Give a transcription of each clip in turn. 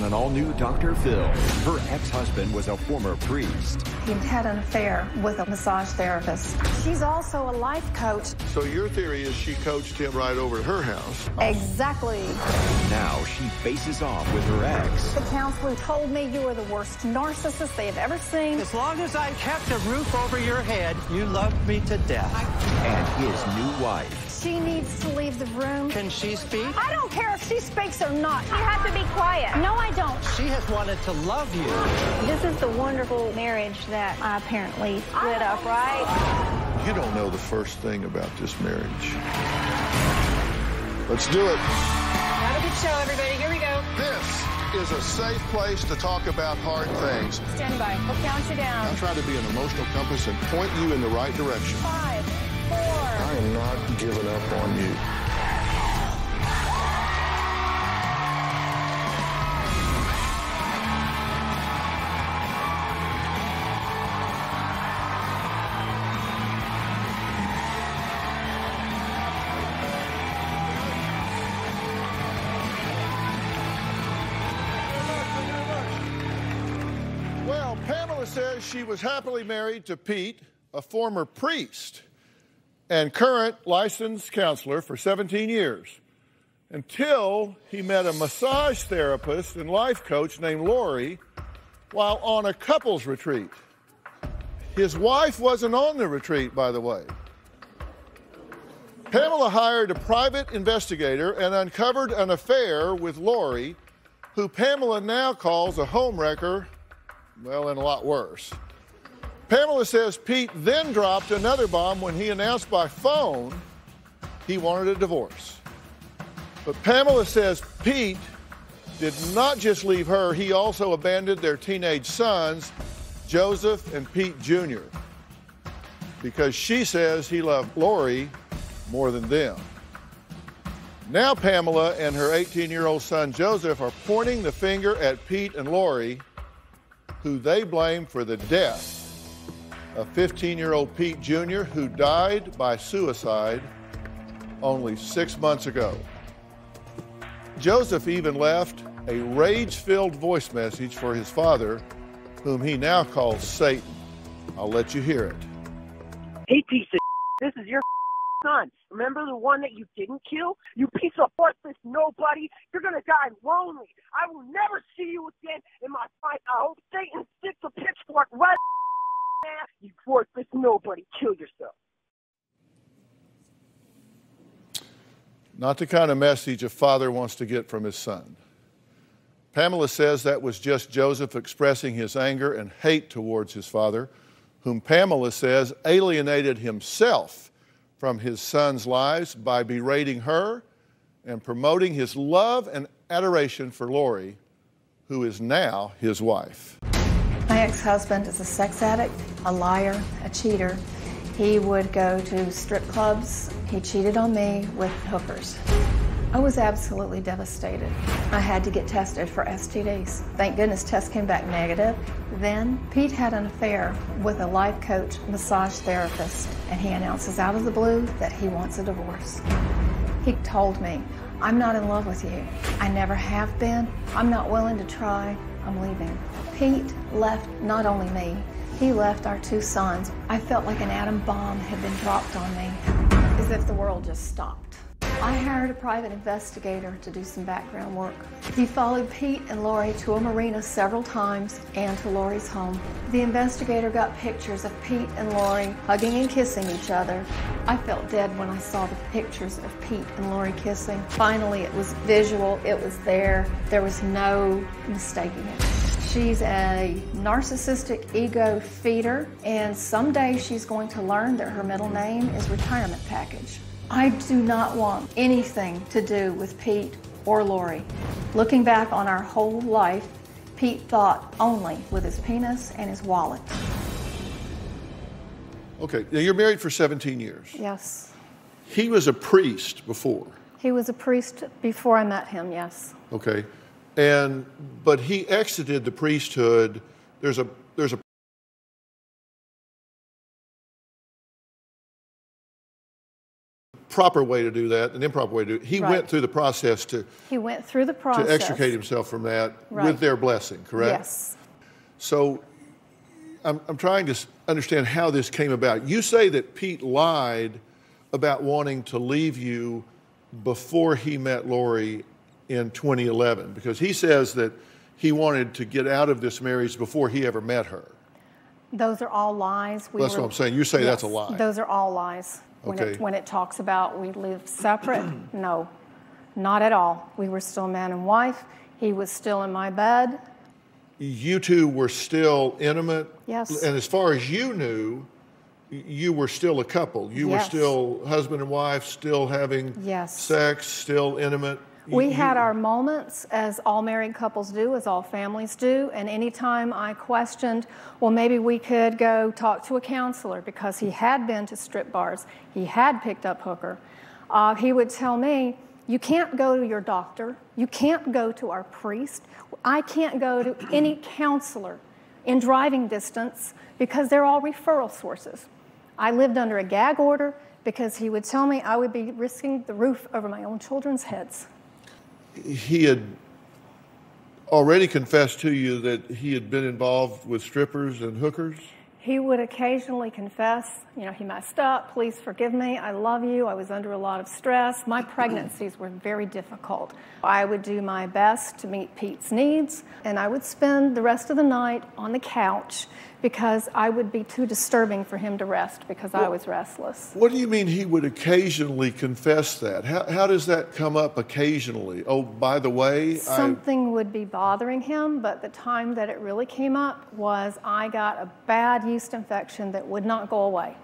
an all-new Dr. Phil. Her ex-husband was a former priest. He had an affair with a massage therapist. She's also a life coach. So your theory is she coached him right over at her house? Exactly. Now she faces off with her ex. The counselor told me you were the worst narcissist they have ever seen. As long as I kept a roof over your head, you loved me to death. And his new wife. She needs to leave the room. Can she speak? I don't care if she speaks or not. You have to be quiet. No, I don't. She has wanted to love you. This is the wonderful marriage that I apparently split up, right? You don't know the first thing about this marriage. Let's do it. Have a good show, everybody. Here we go. This is a safe place to talk about hard things. Stand by. We'll count you down. I'm trying to be an emotional compass and point you in the right direction. 5, 4. I am not giving up on you. Well, Pamela says she was happily married to Pete, a former priest and current licensed counselor for 17 years, until he met a massage therapist and life coach named Lori while on a couples retreat. His wife wasn't on the retreat, by the way. Pamela hired a private investigator and uncovered an affair with Lori, who Pamela now calls a homewrecker, well, and a lot worse. Pamela says Pete then dropped another bomb when he announced by phone he wanted a divorce. But Pamela says Pete did not just leave her, he also abandoned their teenage sons, Joseph and Pete Jr., because she says he loved Lori more than them. Now Pamela and her 18-year-old son Joseph are pointing the finger at Pete and Lori, who they blame for the death of 15-year-old Pete Jr., who died by suicide only 6 months ago. Joseph even left a rage-filled voice message for his father, whom he now calls Satan. I'll let you hear it. Hey, piece of this is your son. Remember the one that you didn't kill? You piece of worthless nobody. You're going to die lonely. I will never see you again in my fight. I hope Satan sticks a pitchfork right there. You worthless nobody. Kill yourself. Not the kind of message a father wants to get from his son. Pamela says that was just Joseph expressing his anger and hate towards his father, whom Pamela says alienated himself from his son's lives by berating her and promoting his love and adoration for Lori, who is now his wife. My ex-husband is a sex addict, a liar, a cheater. He would go to strip clubs. He cheated on me with hookers. I was absolutely devastated. I had to get tested for STDs. Thank goodness tests came back negative. Then Pete had an affair with a life coach, massage therapist, and he announces out of the blue that he wants a divorce. He told me, I'm not in love with you. I never have been. I'm not willing to try. I'm leaving. Pete left not only me, he left our 2 sons. I felt like an atom bomb had been dropped on me, as if the world just stopped. I hired a private investigator to do some background work. He followed Pete and Lori to a marina several times and to Lori's home. The investigator got pictures of Pete and Lori hugging and kissing each other. I felt dead when I saw the pictures of Pete and Lori kissing. Finally, it was visual, it was there. There was no mistaking it. She's a narcissistic ego feeder, and someday she's going to learn that her middle name is retirement package. I do not want anything to do with Pete or Lori. Looking back on our whole life, Pete thought only with his penis and his wallet. Okay, now you're married for 17 years. Yes. He was a priest before. He was a priest before I met him, yes. Okay, but he exited the priesthood. There's a proper way to do that, an improper way to do it. He went through the process to extricate himself from that with their blessing, correct? Yes. So I'm trying to understand how this came about. You say that Pete lied about wanting to leave you before he met Lori in 2011, because he says that he wanted to get out of this marriage before he ever met her. Those are all lies. That's what I'm saying. You say that's a lie. Those are all lies. When it talks about we lived separate, no, not at all. We were still man and wife. He was still in my bed. You two were still intimate? Yes. And as far as you knew, you were still a couple. You were still husband and wife, still having sex, still intimate. We had our moments, as all married couples do, as all families do, and anytime I questioned, well, maybe we could go talk to a counselor, because he had been to strip bars, he had picked up hooker, he would tell me, you can't go to your doctor, you can't go to our priest, I can't go to any counselor in driving distance, because they're all referral sources. I lived under a gag order because he would tell me I would be risking the roof over my own children's heads. He had already confessed to you that he had been involved with strippers and hookers? He would occasionally confess, he messed up, please forgive me, I love you, I was under a lot of stress. My pregnancies were very difficult. I would do my best to meet Pete's needs, and I would spend the rest of the night on the couch because I would be too disturbing for him to rest because I was restless. What do you mean he would occasionally confess that? How does that come up occasionally? Oh, by the way, something would be bothering him, but the time that it really came up was I got a bad yeast infection that would not go away.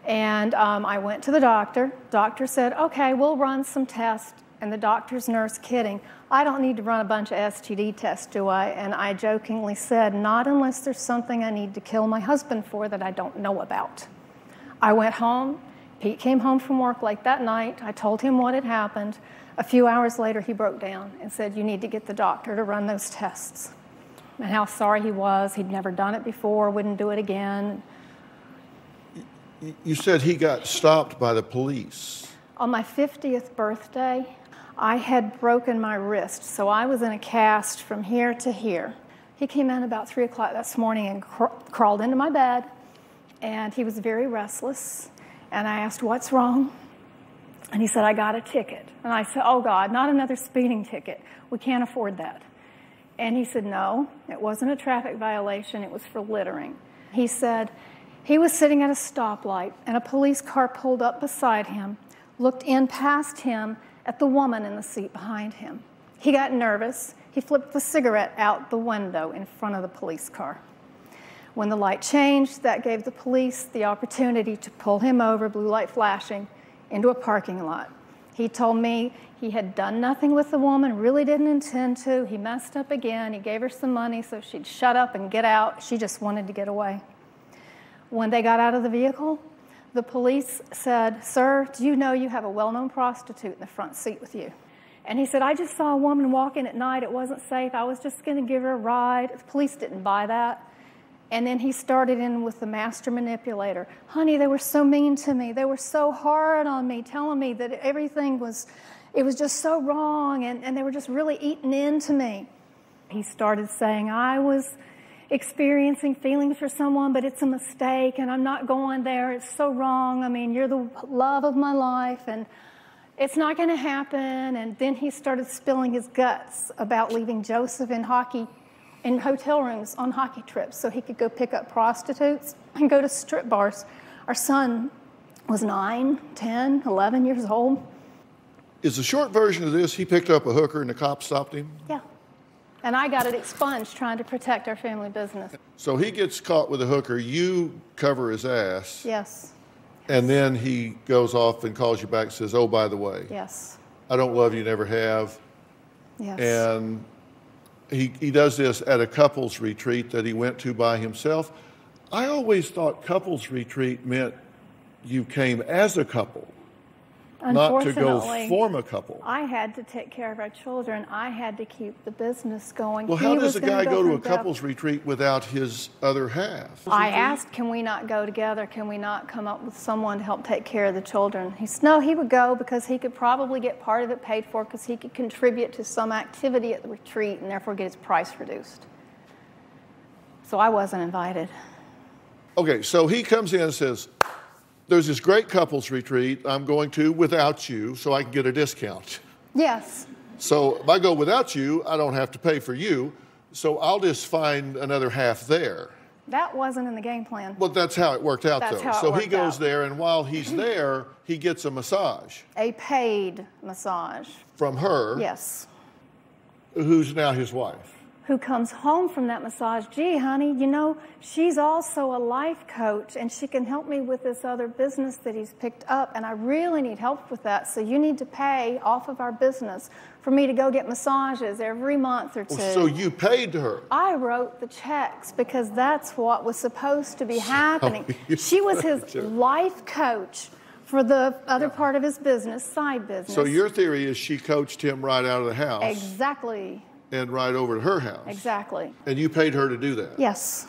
And I went to the doctor. Doctor said, okay, we'll run some tests. And the doctor's nurse, kidding, I don't need to run a bunch of STD tests, do I? And I jokingly said, not unless there's something I need to kill my husband for that I don't know about. I went home. Pete came home from work late that night. I told him what had happened. A few hours later, he broke down and said, you need to get the doctor to run those tests. And how sorry he was. He'd never done it before, wouldn't do it again. You said he got stopped by the police. On my 50th birthday, I had broken my wrist, so I was in a cast from here to here. He came in about 3 o'clock this morning and crawled into my bed, and he was very restless. And I asked, what's wrong? And he said, I got a ticket. And I said, oh God, not another speeding ticket. We can't afford that. And he said, no, it wasn't a traffic violation, it was for littering. He said he was sitting at a stoplight, and a police car pulled up beside him, looked in past him at the woman in the seat behind him. He got nervous. He flipped the cigarette out the window in front of the police car. When the light changed, that gave the police the opportunity to pull him over, blue light flashing, into a parking lot. He told me he had done nothing with the woman, really didn't intend to. He messed up again. He gave her some money so she'd shut up and get out. She just wanted to get away. When they got out of the vehicle, the police said, sir, do you know you have a well-known prostitute in the front seat with you? And he said, I just saw a woman walk in at night. It wasn't safe. I was just going to give her a ride. The police didn't buy that. And then he started in with the master manipulator. Honey, they were so mean to me. They were so hard on me, telling me that everything was, it was just so wrong, and they were just really eating into me. He started saying, I was experiencing feelings for someone, but it's a mistake, and I'm not going there. It's so wrong. I mean, you're the love of my life, and it's not going to happen. And then he started spilling his guts about leaving Joseph in hotel rooms on hockey trips so he could go pick up prostitutes and go to strip bars. Our son was 9, 10, 11 years old. Is the short version of this, he picked up a hooker and the cops stopped him? Yeah. And I got it expunged trying to protect our family business. So he gets caught with a hooker. You cover his ass. Yes. And then he goes off and calls you back and says, oh, by the way. Yes. I don't love you, never have. Yes. And he does this at a couples retreat that he went to by himself. I always thought couples retreat meant you came as a couple. not to go form a couple. I had to take care of our children. I had to keep the business going. Well, how does a guy go to a couples retreat without his other half? I asked, can we not go together? Can we not come up with someone to help take care of the children? He said, no, he would go because he could probably get part of it paid for because he could contribute to some activity at the retreat and therefore get his price reduced. So I wasn't invited. Okay, so he comes in and says, there's this great couples retreat I'm going to without you so I can get a discount. Yes. So if I go without you, I don't have to pay for you, so I'll just find another half there. That wasn't in the game plan. Well, that's how it worked out, That's though. how it So worked he goes out. there, and while he's there, he gets a massage. A paid massage. From her. Yes. Who's now his wife. Who comes home from that massage, gee, honey, you know, she's also a life coach, and she can help me with this other business that he's picked up, and I really need help with that, so you need to pay off of our business for me to go get massages every month or two. So you paid her? I wrote the checks because that's what was supposed to be happening. She was his life coach for the other part of his business, side business. So your theory is she coached him right out of the house. Exactly. And right over to her house. Exactly. And you paid her to do that? Yes.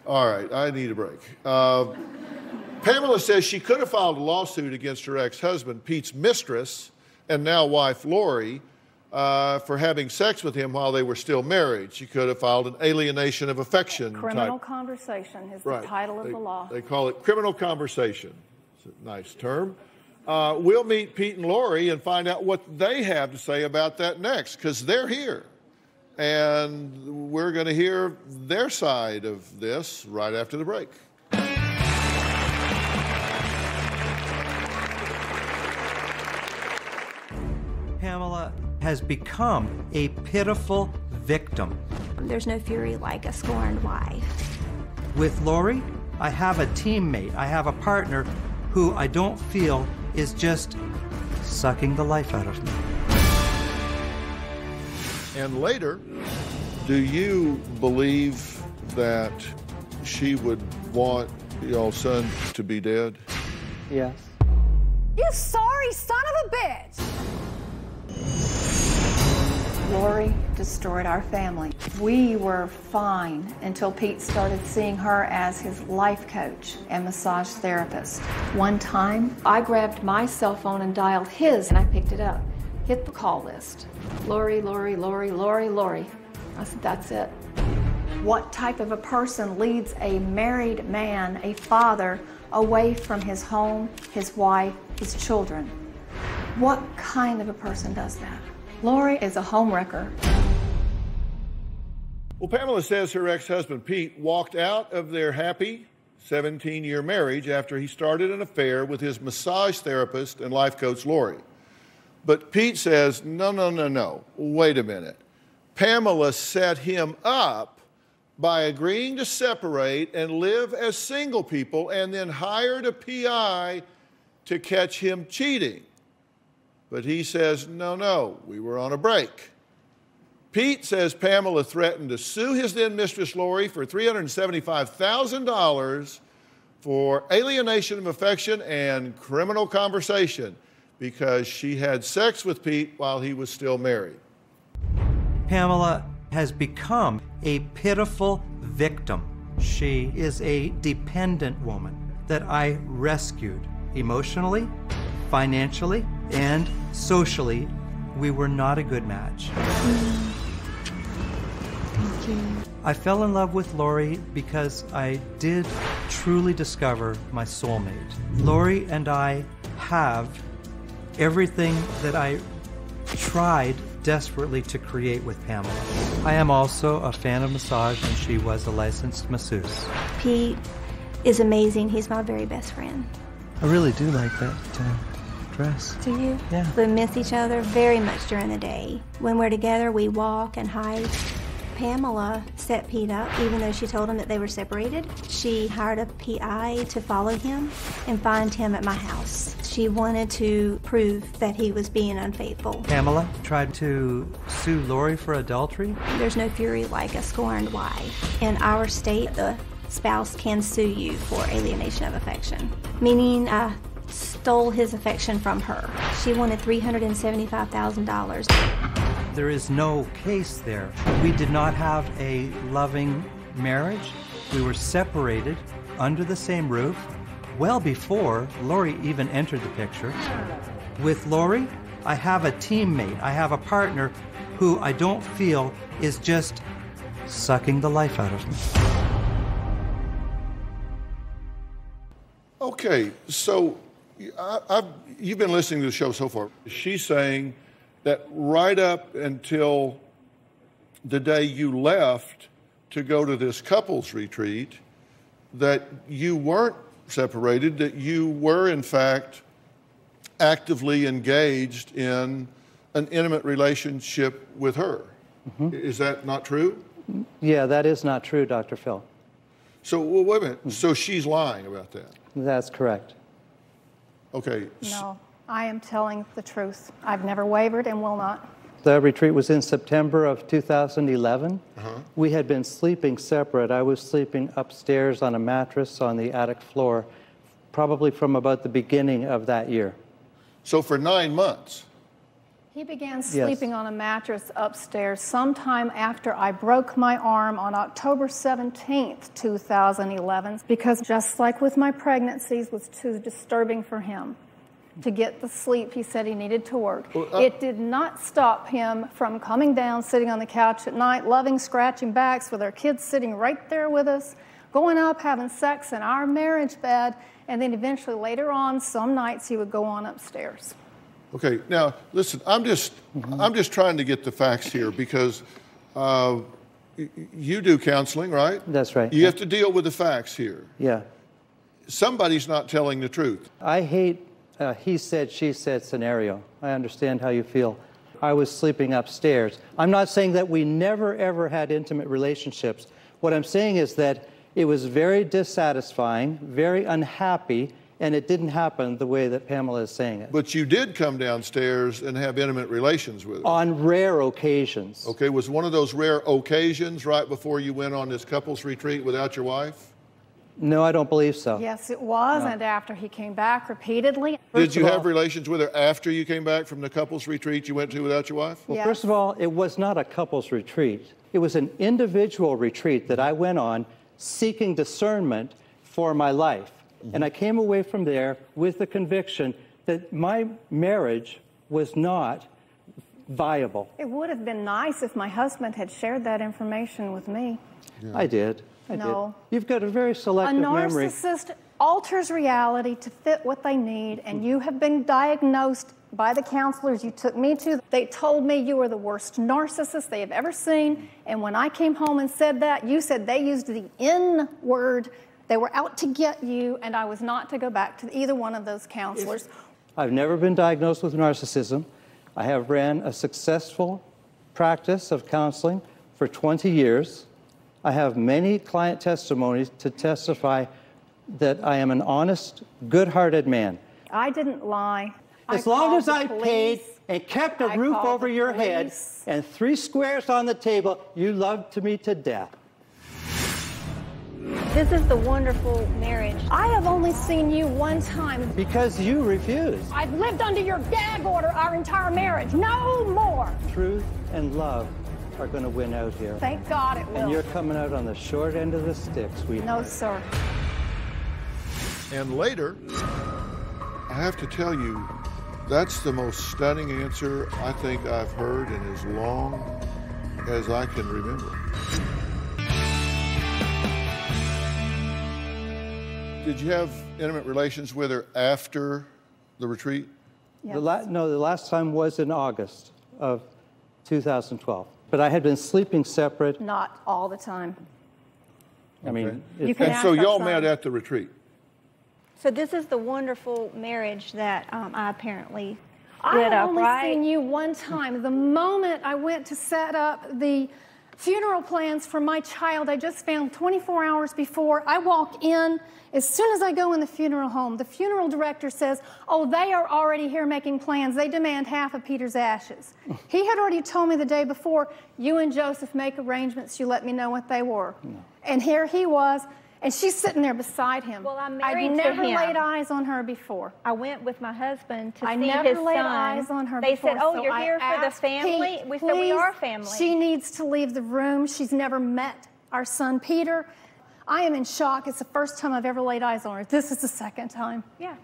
All right, I need a break. Pamela says she could have filed a lawsuit against her ex-husband, Pete's mistress, and now wife, Lori, for having sex with him while they were still married. She could have filed an alienation of affection Criminal conversation is the title of the law. They call it criminal conversation. It's a nice term. We'll meet Pete and Lori and find out what they have to say about that next, because they're here. And we're going to hear their side of this right after the break. Pamela has become a pitiful victim. There's no fury like a scorned wife. With Lori, I have a teammate, I have a partner who I don't feel is just sucking the life out of me. And later, do you believe that she would want your son to be dead? Yes. You sorry son of a bitch! Lori destroyed our family. We were fine until Pete started seeing her as his life coach and massage therapist. One time, I grabbed my cell phone and dialed his, and I picked it up. Hit the call list. Lori, Lori, Lori, Lori, Lori. I said, that's it. What type of a person leads a married man, a father, away from his home, his wife, his children? What kind of a person does that? Lori is a homewrecker. Well, Pamela says her ex-husband Pete walked out of their happy 17-year marriage after he started an affair with his massage therapist and life coach, Lori. But Pete says, no, wait a minute. Pamela set him up by agreeing to separate and live as single people and then hired a PI to catch him cheating. But he says, no, we were on a break. Pete says Pamela threatened to sue his then mistress Lori for $375,000 for alienation of affection and criminal conversation because she had sex with Pete while he was still married. Pamela has become a pitiful victim. She is a dependent woman that I rescued emotionally, financially, and socially. We were not a good match. Thank you. I fell in love with Lori because I did truly discover my soulmate. Lori and I have everything that I tried desperately to create with Pamela. I am also a fan of massage, and she was a licensed masseuse. Pete is amazing. He's my very best friend. I really do like that dress. Do you? Yeah. We miss each other very much during the day. When we're together, we walk and hike. Pamela set Pete up, even though she told him that they were separated. She hired a PI to follow him and find him at my house. She wanted to prove that he was being unfaithful. Pamela tried to sue Lori for adultery. There's no fury like a scorned wife. In our state, the spouse can sue you for alienation of affection, meaning stole his affection from her. She wanted $375,000. There is no case there. We did not have a loving marriage. We were separated under the same roof well before Lori even entered the picture. With Lori, I have a teammate, I have a partner who I don't feel is just sucking the life out of me. Okay, so you've been listening to the show so far. She's saying that right up until the day you left to go to this couples retreat, that you weren't separated, that you were in fact actively engaged in an intimate relationship with her. Mm-hmm. Is that not true? Yeah, that is not true, Dr. Phil. So, well, wait a minute. So she's lying about that? That's correct. Okay. No, I am telling the truth. I've never wavered and will not. The retreat was in September of 2011. We had been sleeping separate. I was sleeping upstairs on a mattress on the attic floor, probably from about the beginning of that year. So for 9 months? He began sleeping on a mattress upstairs sometime after I broke my arm on October 17th, 2011, because just like with my pregnancies, was too disturbing for him to get the sleep he said he needed to work. It did not stop him from coming down, sitting on the couch at night, loving scratching backs with our kids sitting right there with us, going up, having sex in our marriage bed, and then eventually later on, some nights he would go on upstairs. Okay, now listen, I'm just trying to get the facts here because you do counseling, right? That's right. You have to deal with the facts here. Yeah. Somebody's not telling the truth. I hate he said, she said scenario. I understand how you feel. I was sleeping upstairs. I'm not saying that we never, ever had intimate relationships. What I'm saying is that it was very dissatisfying, very unhappy, and it didn't happen the way that Pamela is saying it. But you did come downstairs and have intimate relations with her. On rare occasions. Okay, was one of those rare occasions right before you went on this couples retreat without your wife? No, I don't believe so. Yes, it was, and after he came back repeatedly. Did you have relations with her after you came back from the couples retreat you went to without your wife? Well, first of all, it was not a couples retreat. It was an individual retreat that I went on seeking discernment for my life. And I came away from there with the conviction that my marriage was not viable. It would have been nice if my husband had shared that information with me. Yeah. I did. No. You've got a very selective memory. A narcissist alters reality to fit what they need, and you have been diagnosed by the counselors you took me to. They told me you were the worst narcissist they have ever seen, and when I came home and said that, you said they used the N word. They were out to get you, and I was not to go back to either one of those counselors. I've never been diagnosed with narcissism. I have ran a successful practice of counseling for 20 years. I have many client testimonies to testify that I am an honest, good-hearted man. I didn't lie. As long as I paid and kept a roof over your head and 3 squares on the table, you loved me to death. This is the wonderful marriage. I have only seen you one time. Because you refused. I've lived under your gag order our entire marriage. No more. Truth and love are going to win out here. Thank God it will. And you're coming out on the short end of the stick, sweetheart. No, sir. And later, I have to tell you, that's the most stunning answer I think I've heard in as long as I can remember. Did you have intimate relations with her after the retreat? Yes. No, the last time was in August of 2012. But I had been sleeping separate. Not all the time. I mean, and so y'all met at the retreat? So this is the wonderful marriage that I apparently lit up, right? I've only seen you one time. The moment I went to set up the funeral plans for my child, I just found 24 hours before. I walk in. As soon as I go in the funeral home, the funeral director says, oh, they are already here making plans. They demand half of Peter's ashes. He had already told me the day before, you and Joseph make arrangements. You let me know what they were. No. And here he was. And she's sitting there beside him. Well, I'm married I'd to never him. laid eyes on her before. I went with my husband to see his son. I never laid eyes on her They before. said, "Oh, so you're I here for the asked family?" Pete, We said, "We are family." She needs to leave the room. She's never met our son, Peter. I am in shock. It's the first time I've ever laid eyes on her. This is the second time. Yeah.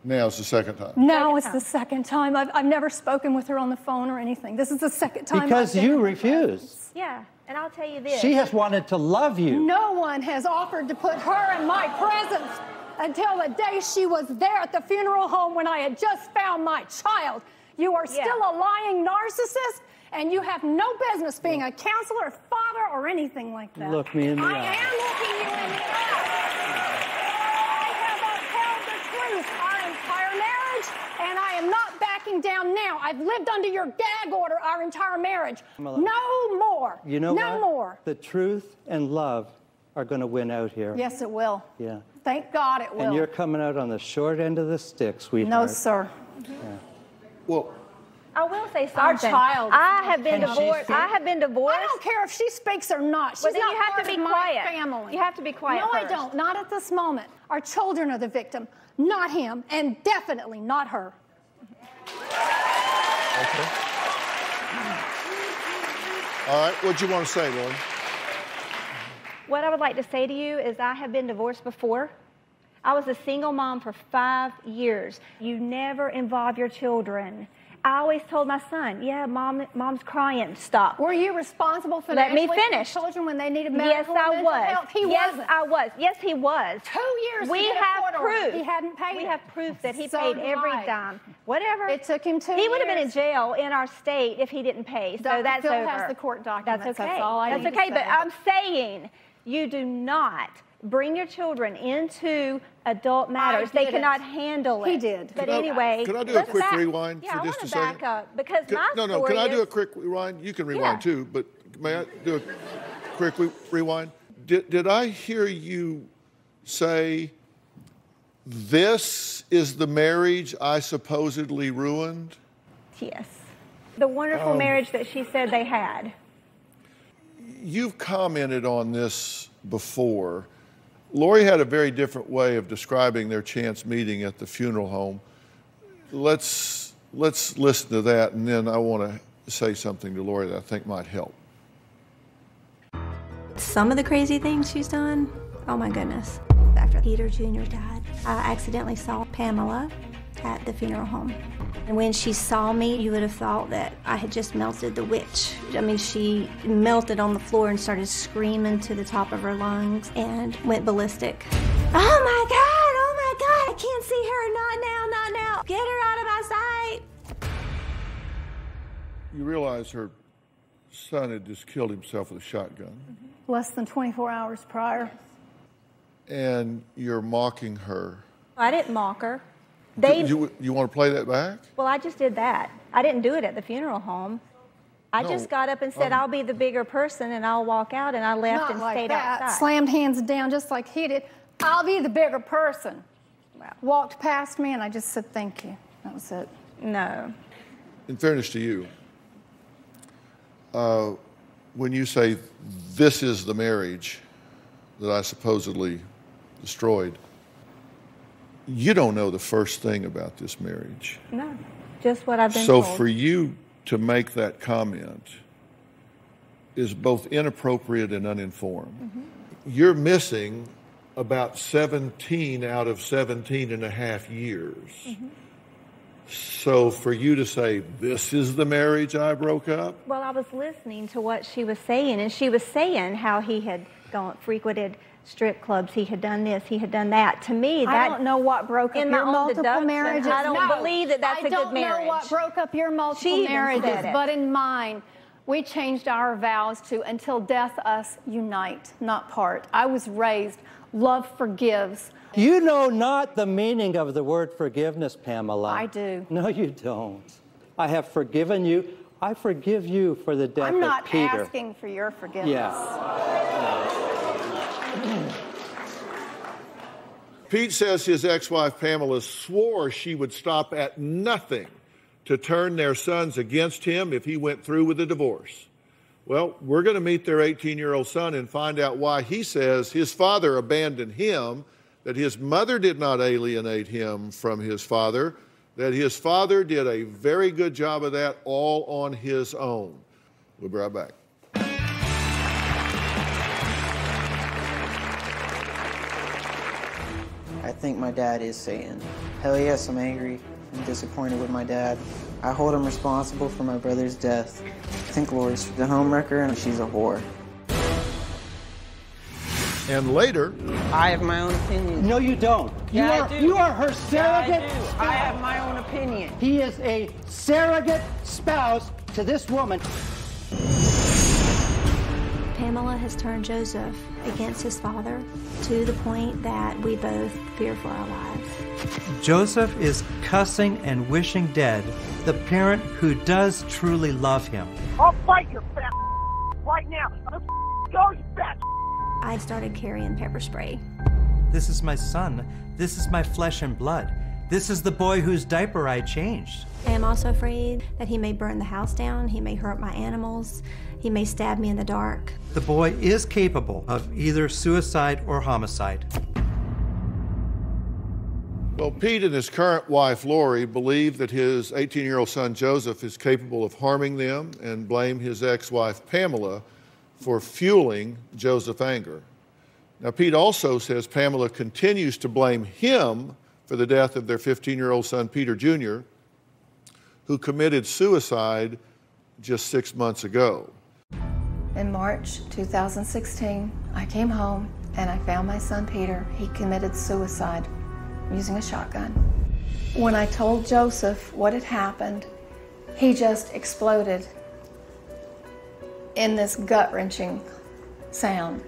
Now it's the second time. Now it's the second time. I've never spoken with her on the phone or anything. This is the second time. Because you refuse. Yeah, and I'll tell you this. She has wanted to love you. No one has offered to put her in my presence until the day she was there at the funeral home when I had just found my child. You are still a lying narcissist, and you have no business being a counselor, father, or anything like that. Look me in the eye. I am looking you in the eye. I have upheld the truth our entire marriage, and I am not backing down now. I've lived under your gag order our entire marriage. No more. You know no what? more. The truth and love are going to win out here. Yes, it will. Yeah. Thank God it will. And you're coming out on the short end of the stick, sweetheart. No, sir. Yeah. Well, I will say something. Our child. I have been Can she divorced. speak? I have been divorced. I don't care if she speaks or not. She's Well, then not you have part to be of my quiet. family. You have to be quiet No, I first. don't. Not at this moment. Our children are the victim, not him, and definitely not her. okay. All right, what'd you want to say, Lori? What I would like to say to you is I have been divorced before. I was a single mom for 5 years. You never involve your children. I always told my son, yeah, mom's crying, stop. Were you responsible for Let me for finish. children when they needed Yes, medical and I mental was. health? He yes, wasn't. I was. Yes, he was. 2 years We to get a have court order. proof. He hadn't paid We it. have proof that he So paid do every I. dime. Whatever. It took him 2 He would have been in years. jail in our state if he didn't pay. So Dr. that's Phil over. has the court documents. That's okay. That's all I That's need to okay. say. But I'm saying you do not bring your children into adult matters. They didn't. cannot handle it. He did. But Could I- anyway, could I do a let's quick back- rewind yeah, for just I a want to second? back up because my No, story can I do a is- quick rewind? You can rewind Yeah. too, but may I do a quick rewind? Did I hear you say, this is the marriage I supposedly ruined? Yes. The wonderful marriage that she said they had. You've commented on this before. Lori had a very different way of describing their chance meeting at the funeral home. Let's listen to that, and then I want to say something to Lori that I think might help. Some of the crazy things she's done, oh my goodness. After Peter Jr. died, I accidentally saw Pamela at the funeral home. And when she saw me, you would have thought that I had just melted the witch. I mean, she melted on the floor and started screaming to the top of her lungs and went ballistic. Oh my God, I can't see her, not now, not now. Get her out of my sight. You realize her son had just killed himself with a shotgun. Less than 24 hours prior. And you're mocking her. I didn't mock her. You want to play that back? Well, I just did that. I didn't do it at the funeral home. I just got up and said, I'll be the bigger person and I'll walk out, and I left Not and like stayed that. outside. Slammed hands down just like he did. I'll be the bigger person. Wow. Walked past me and I just said thank you. That was it. No. In fairness to you, when you say this is the marriage that I supposedly destroyed, you don't know the first thing about this marriage. No. Just what I've been So told. for you to make that comment is both inappropriate and uninformed. Mm-hmm. You're missing about 17 out of 17 and a half years. Mm-hmm. So for you to say, this is the marriage I broke up? Well, I was listening to what she was saying, and she was saying how he had frequented strip clubs, he had done this, he had done that. To me, that I don't know what broke up in my your own multiple deduction, marriages. I don't No, believe that that's a good marriage. I don't know what broke up your multiple She even marriages, said it. but in mine, we changed our vows to until death us unite, not part. I was raised, love forgives. You know not the meaning of the word forgiveness, Pamela. I do. No, you don't. I have forgiven you. I forgive you for the death I'm not of Peter. asking for your forgiveness. Yeah. Pete says his ex-wife Pamela swore she would stop at nothing to turn their sons against him if he went through with the divorce. Well, we're going to meet their 18-year-old son and find out why he says his father abandoned him, that his mother did not alienate him from his father, that his father did a very good job of that all on his own. We'll be right back. I think my dad is Satan. Hell yes, I'm angry and disappointed with my dad. I hold him responsible for my brother's death. I think Lori's the homewrecker and she's a whore. And later... I have my own opinion. No, you don't. You are her surrogate spouse. I have my own opinion. He is a surrogate spouse to this woman. Pamela has turned Joseph against his father to the point that we both fear for our lives. Joseph is cussing and wishing dead the parent who does truly love him. I'll fight your fat right now. Let's go, you fat. I started carrying pepper spray. This is my son. This is my flesh and blood. This is the boy whose diaper I changed. I am also afraid that he may burn the house down, he may hurt my animals, he may stab me in the dark. The boy is capable of either suicide or homicide. Well, Pete and his current wife, Lori, believe that his 18-year-old son, Joseph, is capable of harming them and blame his ex-wife, Pamela, for fueling Joseph's anger. Now, Pete also says Pamela continues to blame him for the death of their 15-year-old son, Peter Jr., who committed suicide just 6 months ago. In March 2016, I came home and I found my son Peter. He committed suicide using a shotgun. When I told Joseph what had happened, he just exploded in this gut-wrenching sound.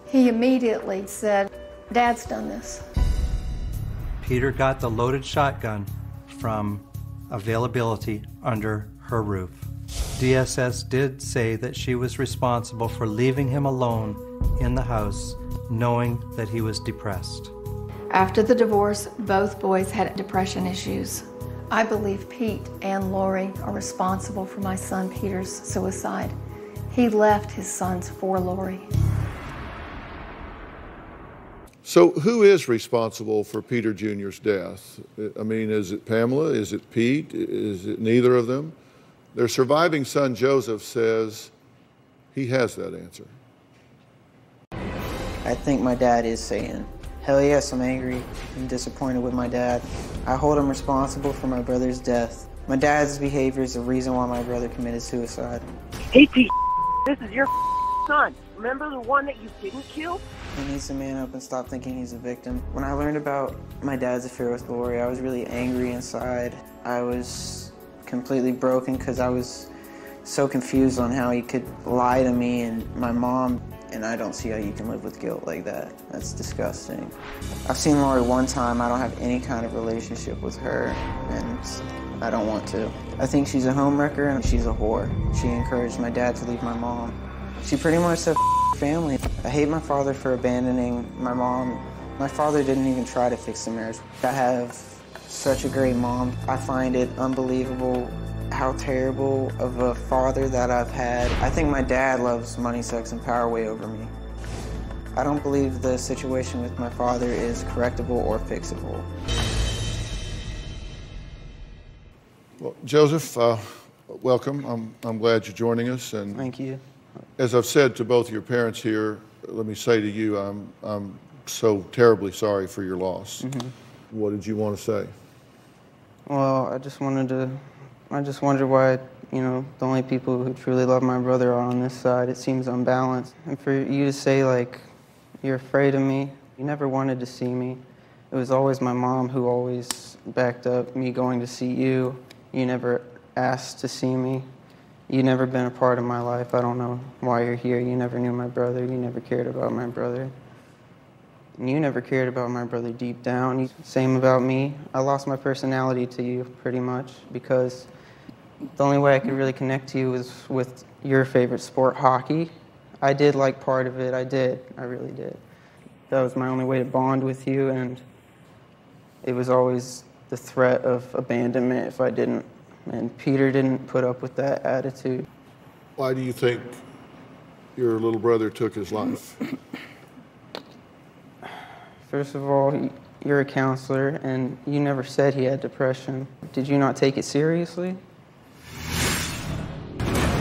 He immediately said, "Dad's done this." Peter got the loaded shotgun from availability under her roof. DSS did say that she was responsible for leaving him alone in the house, knowing that he was depressed. After the divorce, both boys had depression issues. I believe Pete and Lori are responsible for my son Peter's suicide. He left his sons for Lori. So who is responsible for Peter Jr.'s death? I mean, is it Pamela? Is it Pete? Is it neither of them? Their surviving son, Joseph, says he has that answer. I think my dad is Satan. Hell yes, I'm angry and disappointed with my dad. I hold him responsible for my brother's death. My dad's behavior is the reason why my brother committed suicide. Hey, Pete, this is your son. Remember the one that you didn't kill? He needs to man up and stop thinking he's a victim. When I learned about my dad's affair with Lori, I was really angry inside. I was completely broken because I was so confused on how he could lie to me and my mom, and I don't see how you can live with guilt like that. That's disgusting. I've seen Lori one time. I don't have any kind of relationship with her, and I don't want to. I think she's a homewrecker and she's a whore. She encouraged my dad to leave my mom. She pretty much said, family. I hate my father for abandoning my mom. My father didn't even try to fix the marriage. I have such a great mom. I find it unbelievable how terrible of a father that I've had. I think my dad loves money, sex, and power way over me. I don't believe the situation with my father is correctable or fixable. Well, Joseph, welcome. I'm glad you're joining us. And thank you. As I've said to both your parents here, let me say to you, I'm so terribly sorry for your loss. Mm-hmm. What did you want to say? Well, I just wondered why, the only people who truly love my brother are on this side. It seems unbalanced. And for you to say, like, you're afraid of me, you never wanted to see me. It was always my mom who always backed up me going to see you. You never asked to see me. You never been a part of my life. I don't know why you're here. You never knew my brother. You never cared about my brother. And you never cared about my brother deep down. Same about me. I lost my personality to you pretty much because the only way I could really connect to you was with your favorite sport, hockey. I did like part of it. I did. I really did. That was my only way to bond with you, and it was always the threat of abandonment if I didn't. And Peter didn't put up with that attitude. Why do you think your little brother took his life? First of all, you're a counselor, and you never said he had depression. Did you not take it seriously?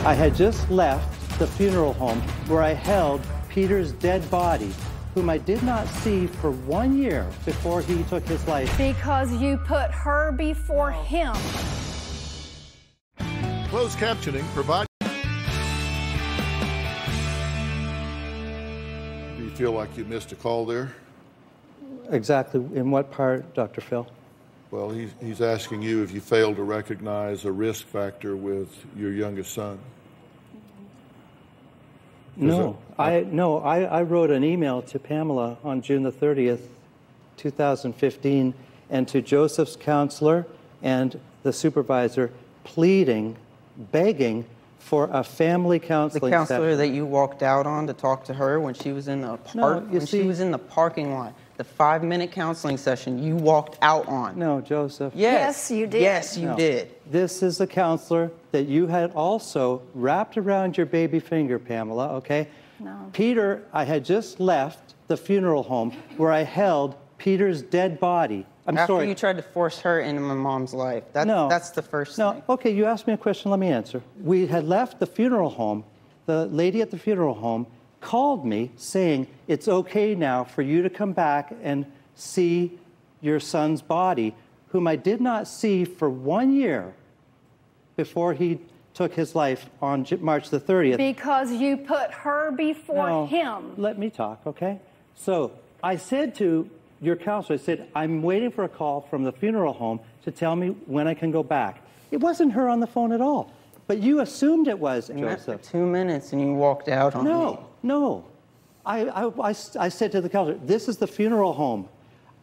I had just left the funeral home where I held Peter's dead body, whom I did not see for 1 year before he took his life. Because you put her before him. Closed captioning provides. Do you feel like you missed a call there? Exactly. In what part, Dr. Phil? Well, he's asking you if you failed to recognize a risk factor with your youngest son. No, I wrote an email to Pamela on June the 30th, 2015, and to Joseph's counselor and the supervisor, pleading, begging for a family counseling The counselor session. that you walked out on to talk to her when she was in the she was in the parking lot. The 5-minute counseling session you walked out on. No, Joseph. Yes, you did. Yes, you did. This is a counselor that you had also wrapped around your baby finger, Pamela, okay? No. Peter, I had just left the funeral home where I held Peter's dead body. After you tried to force her into my mom's life. That's the first thing. Okay, you asked me a question, let me answer. We had left the funeral home. The lady at the funeral home called me saying, it's okay now for you to come back and see your son's body, whom I did not see for 1 year before he took his life on March the 30th. Because you put her before him. Let me talk, okay? So I said to your counselor, I said, I'm waiting for a call from the funeral home to tell me when I can go back. It wasn't her on the phone at all. But you assumed it was, Joseph. 2 minutes and you walked out on me. No. I said to the counselor, this is the funeral home.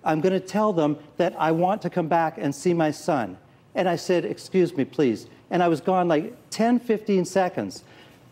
I'm going to tell them that I want to come back and see my son. And I said, excuse me, please. And I was gone like 10, 15 seconds.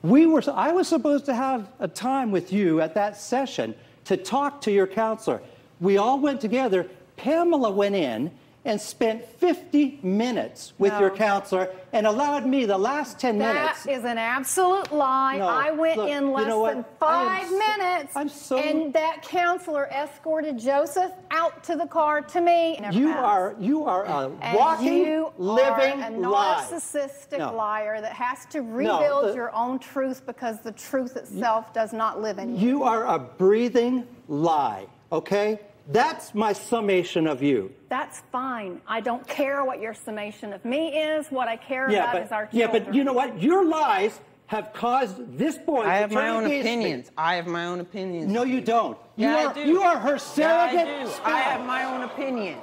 I was supposed to have a time with you at that session to talk to your counselor. We all went together. Pamela went in and spent 50 minutes with your counselor and allowed me the last 10 minutes. That is an absolute lie. No, I went look, in less than 5 minutes, and that counselor escorted Joseph out to the car to me. You are a walking, living a lie. narcissistic liar that has to rebuild your own truth because the truth itself does not live in you. You are a breathing lie, okay? That's my summation of you. That's fine. I don't care what your summation of me is. What I care about is our children. Yeah, but you know what? Your lies have caused this boy to I have my turn own against me. opinions. I have my own opinions. No, you don't. I do. You are her surrogate Yeah, I do. spouse. I have my own opinions.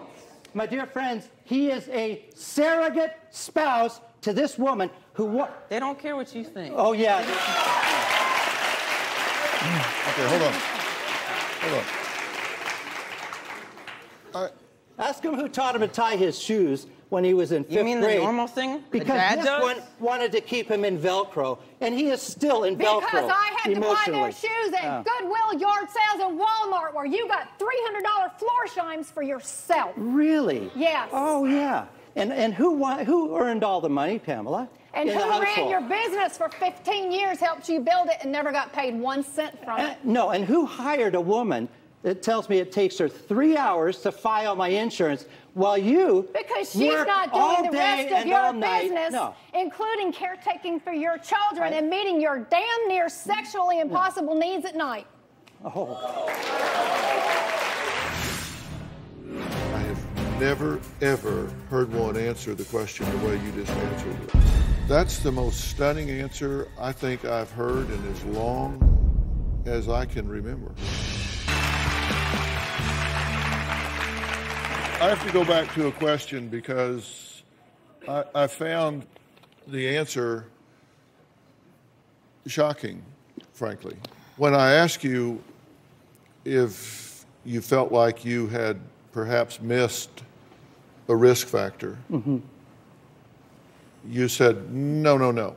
My dear friends, he is a surrogate spouse to this woman who... They don't care what you think. Oh, yeah. Okay, hold on. Ask him who taught him to tie his shoes when he was in 5th grade. You mean the normal thing? Because this one wanted to keep him in Velcro, and he is still in Velcro. Because I had to buy their shoes at Goodwill, yard sales, and Walmart, where you got $300 floor shimes for yourself. Really? Yes. Oh, yeah. And who earned all the money, Pamela? And who ran your business for 15 years, helped you build it, and never got paid 1 cent from it? No, and who hired a woman that tells me it takes her 3 hours to file my insurance while you Because she's work not all doing the day rest of and your all night. business, No. including caretaking for your children and meeting your damn near sexually impossible needs at night. Oh. I have never, ever heard one answer the question the way you just answered it. That's the most stunning answer I think I've heard in as long as I can remember. I have to go back to a question because I found the answer shocking, frankly. When I asked you if you felt like you had perhaps missed a risk factor, you said, no.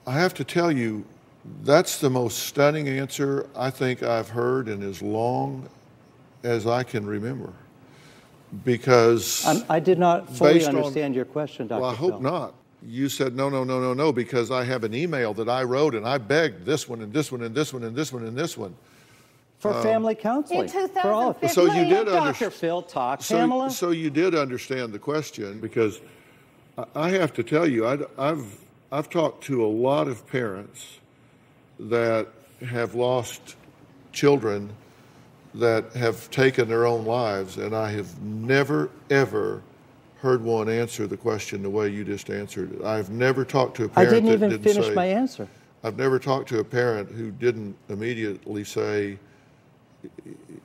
I have to tell you, that's the most stunning answer I think I've heard in as long as I can remember. Because I did not fully understand your question, Dr. Well, I hope Phil. not. you said, no, because I have an email that I wrote and I begged this one and this one and this one and this one and this one. For family counseling. In 2015. For all of So you did Dr. Phil talk, Pamela. So you did understand the question, because I have to tell you, I've talked to a lot of parents that have lost children that have taken their own lives, and I have never, ever heard one answer the question the way you just answered it. I've never talked to a parent I didn't even finish say, my answer. I've never talked to a parent who didn't immediately say,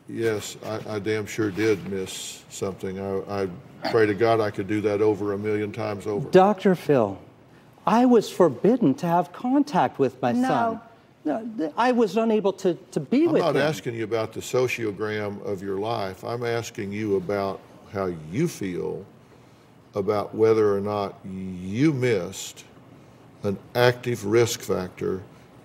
yes, I damn sure did miss something. I pray to God I could do that over 1,000,000 times over. Dr. Phil, I was forbidden to have contact with my son. No, I was unable to be with him. I'm not asking you about the sociogram of your life. I'm asking you about how you feel about whether or not you missed an active risk factor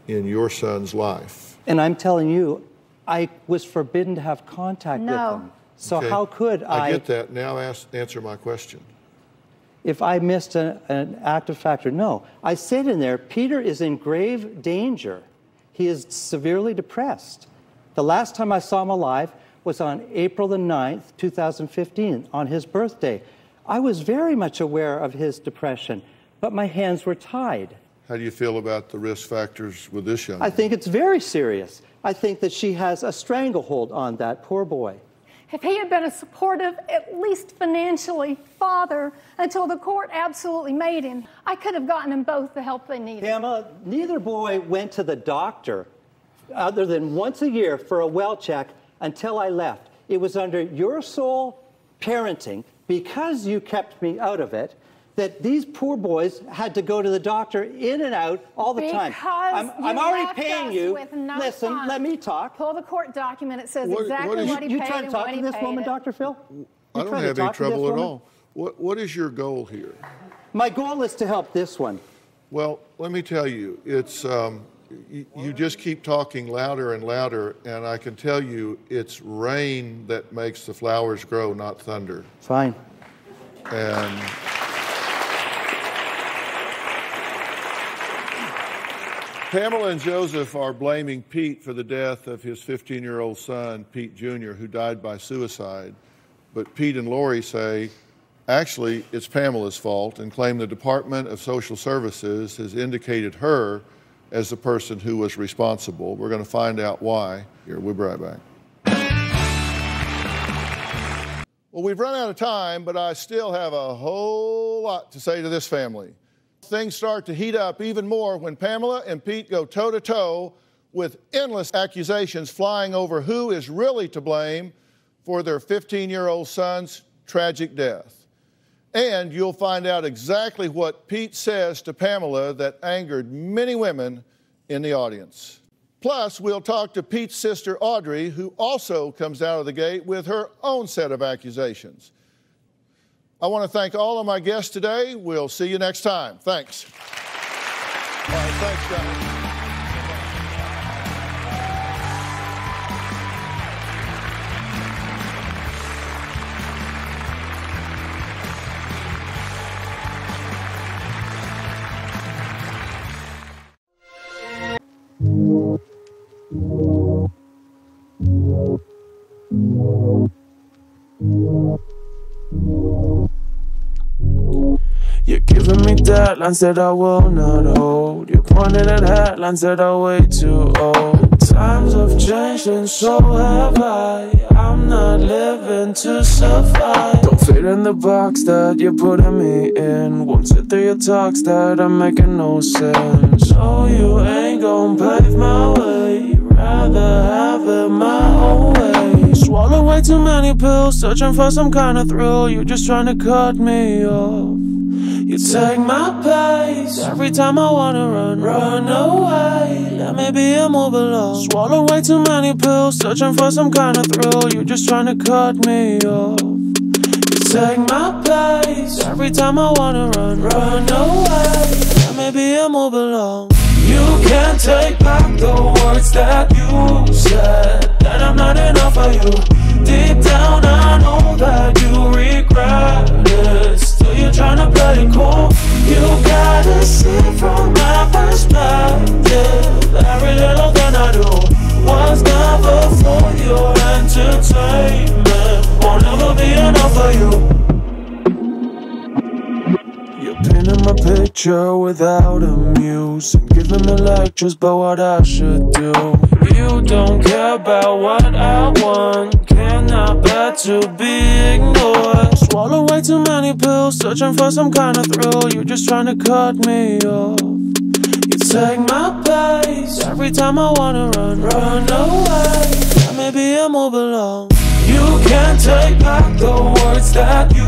in your son's life. And I'm telling you, I was forbidden to have contact with him. So Okay. how could I... I get that. Now answer my question. If I missed an active factor, no. I said in there, Peter is in grave danger. He is severely depressed. The last time I saw him alive was on April the 9th, 2015, on his birthday. I was very much aware of his depression, but my hands were tied. How do you feel about the risk factors with this young man? I think it's very serious. I think that she has a stranglehold on that poor boy. If he had been a supportive, at least financially, father until the court absolutely made him, I could have gotten them both the help they needed. Pamela, neither boy went to the doctor other than once a year for a well check until I left. It was under your sole parenting, because you kept me out of it, that these poor boys had to go to the doctor in and out all the time. I'm already paying you. Listen, let me talk. Pull the court document. It says exactly what he paid You trying to talk to this woman, Dr. Phil? I don't have any trouble at all. What is your goal here? My goal is to help this one. Well, let me tell you, it's you just keep talking louder and louder, and I can tell you it's rain that makes the flowers grow, not thunder. Fine. And Pamela and Joseph are blaming Pete for the death of his 15-year-old son, Pete Jr., who died by suicide. But Pete and Lori say, actually, it's Pamela's fault, and claim the Department of Social Services has indicated her as the person who was responsible. We're going to find out why. Here, we'll be right back. Well, we've run out of time, but I still have a whole lot to say to this family. Things start to heat up even more when Pamela and Pete go toe-to-toe with endless accusations flying over who is really to blame for their 15-year-old son's tragic death. And you'll find out exactly what Pete says to Pamela that angered many women in the audience. Plus, we'll talk to Pete's sister, Audrey, who also comes out of the gate with her own set of accusations. I want to thank all of my guests today. We'll see you next time. Thanks. All right, thanks, guys. You're giving me deadlines that I will not hold. You're pointing at headlines that are way too old. Times have changed and so have I. I'm not living to survive. Don't fit in the box that you're putting me in. Won't sit through your talks that are making no sense. So you ain't gon' pave my way. Rather have it my own way. Swallow way too many pills, searching for some kind of thrill. You're just trying to cut me off. You take my pace every time I wanna run away. Let me be a move along. Swallow way too many pills, searching for some kind of thrill. You're just trying to cut me off. You take my pace every time I wanna run away. Let me be a move along. You can't take back the words that you said, that I'm not enough for you. Deep down I know that you regret it. Still you're trying to play it cool. You got lecture without a muse and giving me lectures about what I should do. You don't care about what I want, cannot bear to be ignored. Swallow way too many pills, searching for some kind of thrill. You're just trying to cut me off. You take my place every time I wanna run away. Maybe I move along. You can't take back the words that you